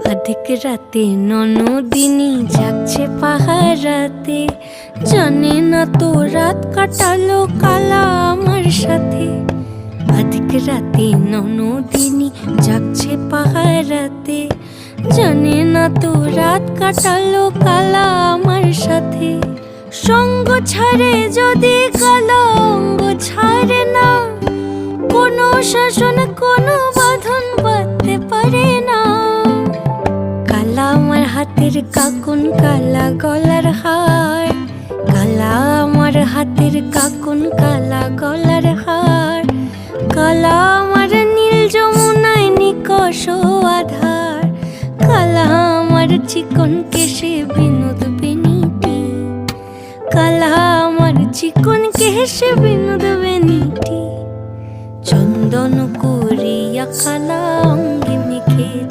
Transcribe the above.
অধিক রাতে ননদিনী জাগছে পাহারাতে, জানে না তো রাত কাটালো কালা আমার সাথে। অধিক রাতে ননদিনী জাগছে পাহারাতে, জানে না তো রাত কাটালো কালা আমার সাথে। সঙ্গ ছাড়ে যদি কালা অঙ্গ ছাড়ে না, কোনো শাসন কোনো বাঁধন বাঁধতে পারে না। কালা আমার হাতের কাকুন কালা গলার হার, কালা আমার হাতের কাকুন কালা গলার হার। কালা আমার নীল যমুনায় নিকষ আধার, কালা আমার চিকন কেশে বিনোদ বেনিটি, কালা আমার চিকন কেশে বিনোদ বেনিটি। চন্দন করিয়া কালা